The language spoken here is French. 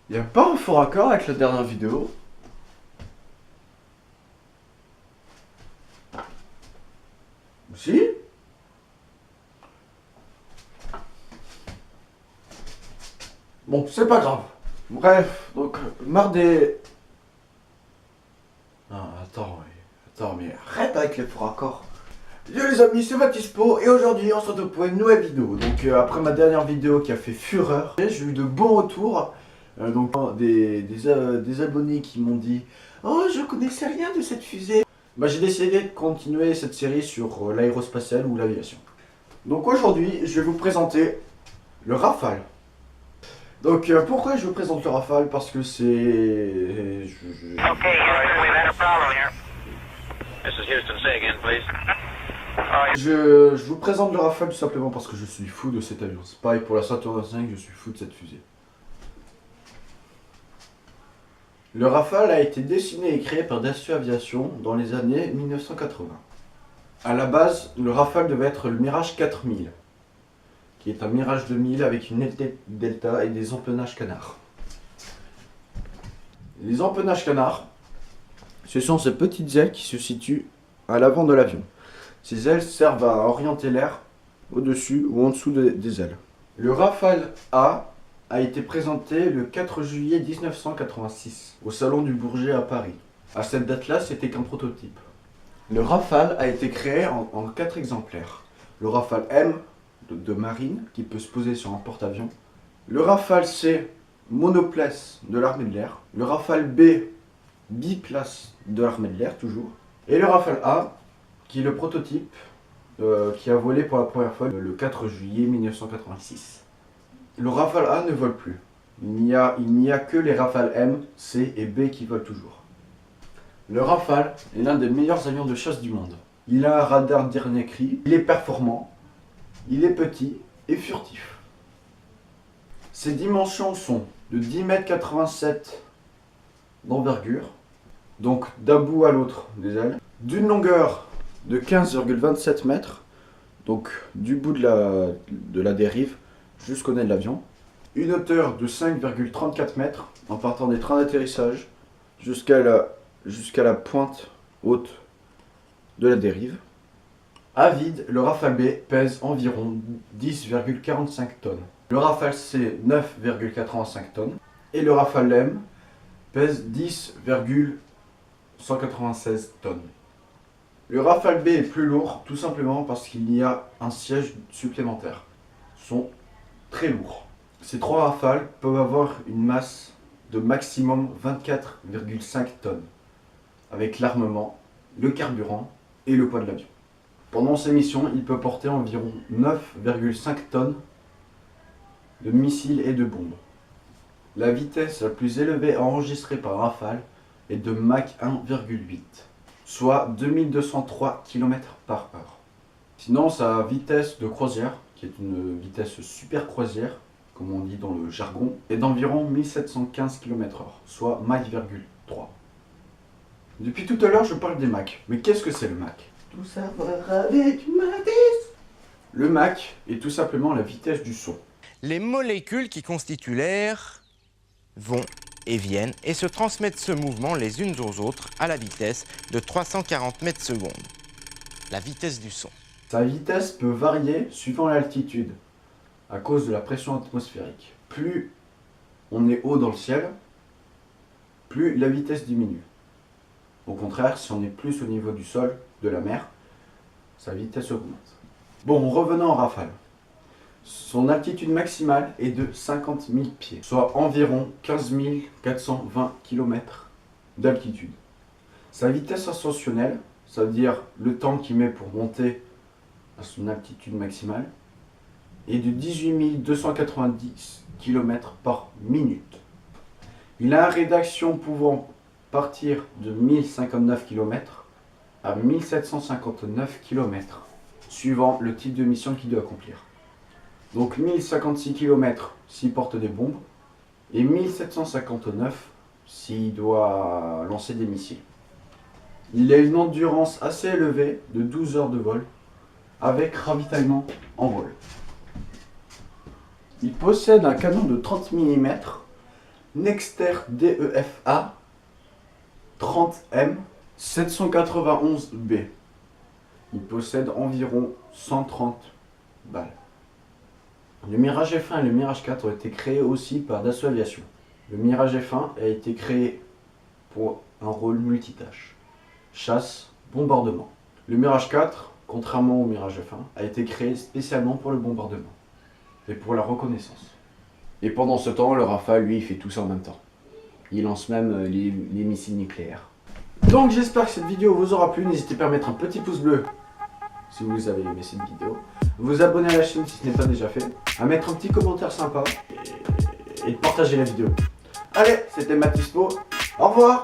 Y a pas un faux raccord avec la dernière vidéo? Si? Bon, c'est pas grave. Bref, donc, marre des... Ah, attends, mais arrête avec les faux raccords. Yo les amis, c'est Matispo et aujourd'hui on se retrouve pour une nouvelle vidéo. Donc après ma dernière vidéo qui a fait fureur, j'ai eu de bons retours. Des abonnés qui m'ont dit "Oh, je connaissais rien de cette fusée." Bah j'ai décidé de continuer cette série sur l'aérospatiale ou l'aviation. Donc aujourd'hui, je vais vous présenter le Rafale. Donc pourquoi je vous présente le Rafale? Parce que c'est... Okay, Houston, we've had a problem here. This is Houston. Say again, please. Je vous présente le Rafale tout simplement parce que je suis fou de cet avion. C'est pareil pour la Saturn V, je suis fou de cette fusée. Le Rafale a été dessiné et créé par Dassault Aviation dans les années 1980. A la base, le Rafale devait être le Mirage 4000, qui est un Mirage 2000 avec une aile delta et des empennages canards. Les empennages canards, ce sont ces petites ailes qui se situent à l'avant de l'avion. Ces ailes servent à orienter l'air au-dessus ou en dessous des ailes. Le Rafale a été présenté le 4 juillet 1986 au Salon du Bourget à Paris. À cette date-là, c'était qu'un prototype. Le Rafale a été créé en 4 exemplaires. Le Rafale M de marine qui peut se poser sur un porte-avions. Le Rafale C monoplace de l'armée de l'air. Le Rafale B biplace de l'armée de l'air toujours. Et le Rafale A qui est le prototype qui a volé pour la première fois le 4 juillet 1986. Le Rafale A ne vole plus. Il n'y a que les Rafale M, C et B qui volent toujours. Le Rafale est l'un des meilleurs avions de chasse du monde. Il a un radar dernier cri, il est performant, il est petit et furtif. Ses dimensions sont de 10,87 m d'envergure, donc d'un bout à l'autre des ailes, d'une longueur de 15,27 m, donc du bout de la dérive jusqu'au nez de l'avion, une hauteur de 5,34 m en partant des trains d'atterrissage jusqu'à la pointe haute de la dérive. À vide, le Rafale B pèse environ 10,45 tonnes. Le Rafale C 9,85 tonnes et le Rafale M pèse 10,196 tonnes. Le Rafale B est plus lourd tout simplement parce qu'il y a un siège supplémentaire. Ils sont très lourds. Ces 3 Rafales peuvent avoir une masse de maximum 24,5 tonnes avec l'armement, le carburant et le poids de l'avion. Pendant ces missions, il peut porter environ 9,5 tonnes de missiles et de bombes. La vitesse la plus élevée enregistrée par Rafale est de Mach 1,8, soit 2203 km/h. Sinon, sa vitesse de croisière, qui est une vitesse super croisière, comme on dit dans le jargon, est d'environ 1715 km/h, soit Mach 3. Depuis tout à l'heure, je parle des Mach. Mais qu'est-ce que c'est le Mach? Tout savoir avec Mathis. Le Mach est tout simplement la vitesse du son. Les molécules qui constituent l'air vont et viennent et se transmettent ce mouvement les unes aux autres à la vitesse de 340 mètres secondes. La vitesse du son. Sa vitesse peut varier suivant l'altitude, à cause de la pression atmosphérique. Plus on est haut dans le ciel, plus la vitesse diminue. Au contraire, si on est plus au niveau du sol, de la mer, sa vitesse augmente. Bon, revenons au Rafale. Son altitude maximale est de 50 000 pieds, soit environ 15 420 km d'altitude. Sa vitesse ascensionnelle, c'est-à-dire le temps qu'il met pour monter à son altitude maximale, est de 18 290 km par minute. Il a une rédaction pouvant partir de 1059 km à 1759 km, suivant le type de mission qu'il doit accomplir. Donc 1056 km s'il porte des bombes et 1759 s'il doit lancer des missiles. Il a une endurance assez élevée de 12 heures de vol avec ravitaillement en vol. Il possède un canon de 30 mm Nexter DEFA 30M 791B. Il possède environ 130 balles. Le Mirage F1 et le Mirage 4 ont été créés aussi par Dassault Aviation. Le Mirage F1 a été créé pour un rôle multitâche. Chasse, bombardement. Le Mirage 4, contrairement au Mirage F1, a été créé spécialement pour le bombardement et pour la reconnaissance. Et pendant ce temps, le Rafale, lui, il fait tout ça en même temps. Il lance même les missiles nucléaires. Donc j'espère que cette vidéo vous aura plu. N'hésitez pas à mettre un petit pouce bleu si vous avez aimé cette vidéo. Vous abonner à la chaîne si ce n'est pas déjà fait. À mettre un petit commentaire sympa et de partager la vidéo. Allez, c'était Mathispo. Au revoir.